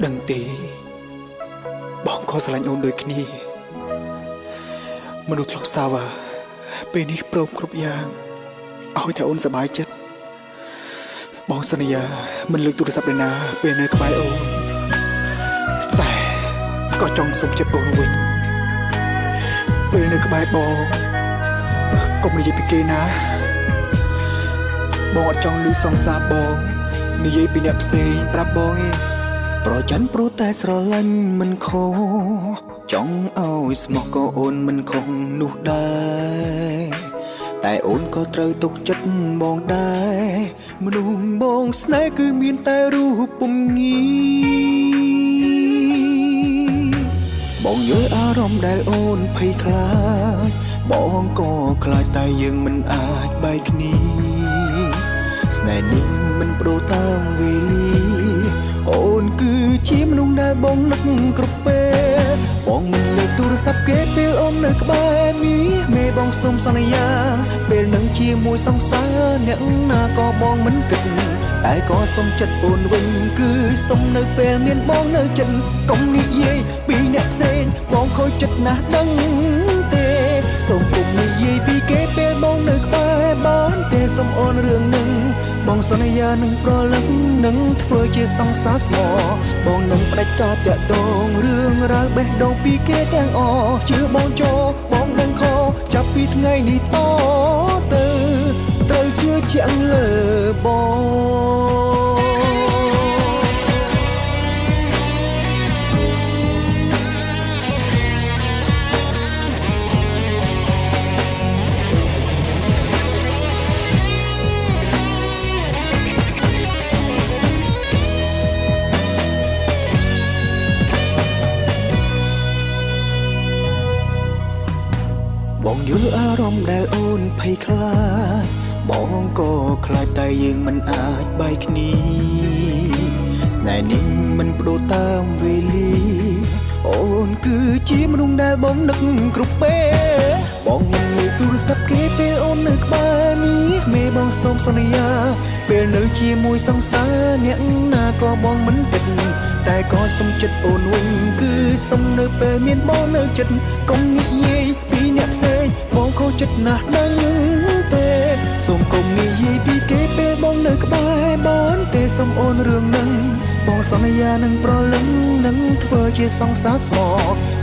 ដឹងទេបងក៏ស្រឡាញ់អូនដូចគ្នាមនុស្សធ្លាប់សាវ៉ាពេលនេះព្រមគ្រប់យ៉ាងឲ្យតែអូនសប្បាយចិត្តបងសន្យាមិនលើកទូរស័ព្ទឯណាពេលនៅក្បែរអូនតែក៏ចង់សុំចិត្តអូនវិញពេលនៅក្បែរបងកុំនិយាយពីគេណាបងអត់ចង់ឮសង្សារបងនិយាយពីអ្នកផ្សេងប្រាប់បងឯងប្រច័ណ្ឌព្រោះតែស្រឡាញ់មិនខុសចង់ឲ្យស្មោះក៏អូនមិនខុសនោះដែរតែអូនក៏ត្រូវទុកចិត្តបងដែរមនុស្សបងស្នេហ៍គឺមានតែរូបពុំងាបងយល់អារម្មណ៍ដែលអូនភ័យខ្លាចបងក៏ខ្លាចតែយើងមិនអាចបែកគ្នាស្នេហ៍នេះមិនប្ដូរតាមវេលាអូនគឺជាមនុស្សដែលបងនឹកគ្រប់ពេលបងមិនលើកទូរស័ព្ទគេពេលអូននៅក្បែរមេបងសូមសន្យាពេលនឹងជាមួយសង្សារអ្នកណាក៏បងមិនគិតតែក៏សុំចិត្តអូនវិញគឺសុំនៅពេលមានបងនៅចិត្តកុំនិយាយពីអ្នកផ្សេងបងខូចចិត្តណាស់ដឹងទេសូមកុំនិយាយពីគេពេលបងនៅក្បែរបានទេសុំអូនរឿងនឹងបងសន្យានឹងប្រលឹងនឹងធ្វើជាសង្សារស្មោះបងនឹងផ្ដាច់ការតាក់ទងរឿងរ៉ាវបេះដូងពីគេទាំងអស់ជឿបងចូលបងនឹងខកចាប់ពីថ្ងៃនេះតទៅត្រូវជឿជាក់លើបងបងយល់អារម្មណ៍ដែលអូនភ័យខ្លាចបងក៏ខ្លាចតែយើងមិនអាចបែកគ្នាស្នេហ៍នេះមិនប្ដូរតាមវេលាអូនគឺជាមនុស្សដែលបងនឹកគ្រប់ពេលបងមិនលើកទូរស័ព្ទគេពេលអូននៅក្បែរមេបងសូមសន្យាពេលនៅជាមួយសង្សារអ្នកណាក៏បងមិនគិតតែក៏សុំចិត្តអូនវិញគឺសុំនៅពេលមានបងនៅចិត្តកុំនិយាយពីអ្នកផ្សេងបងខូចចិត្តណាស់ដឹងទេសូមកុំនិយាយពីគេពេលបងនៅក្បែរបានទេសុំអូនរឿងនឹងបងសន្យានឹងប្រលឹងនឹងធ្វើជាសង្សារស្មោះ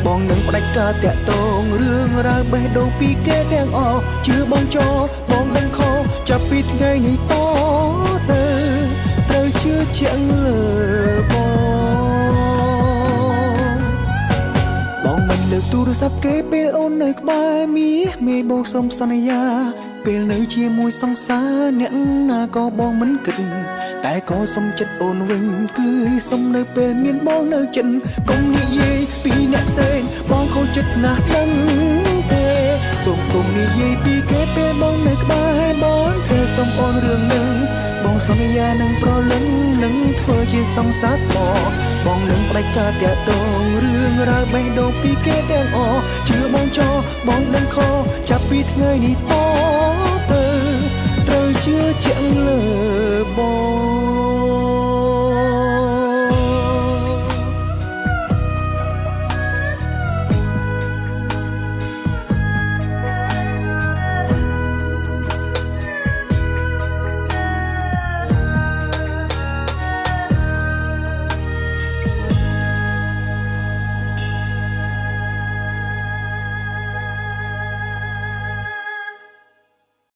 បងនឹងផ្ដាច់ការតាក់ទងរឿងរ៉ាវបេះដូងពីគេទាំងអស់ជឿបងចូលបងដឹងខុសចាប់ពីថ្ងៃនេះតទៅត្រូវជឿជាក់លើបងមិនលើកទូរស័ព្ទគេពេលអូននៅក្បែរមេបងសូមសន្យាពេលនៅជាមួយសង្សារអ្នកណាក៏បងមិនគិតតែក៏សុំចិត្តអូនវិញគឺសុំនៅពេលមានបងនៅចិត្តកុំនិយាយពីអ្នកផ្សេងបងខូចចិត្តណាស់ដឹងទេសូមកុំនិយាយពីគេពេលបងនៅក្បែរបងទេសុំអូនរឿងនឹងបងសន្យានឹងប្រលឹងនឹងធ្វើជាសង្សារស្មោះបងនឹងផ្ដាច់ការតាក់ទងរឿងរ៉ាវបេះដូងពីគេទាំងអស់ជឿបងចូលបងដឹងខុសចាប់ពីថ្ងៃនេះតទៅត្រូវជឿជាក់លើ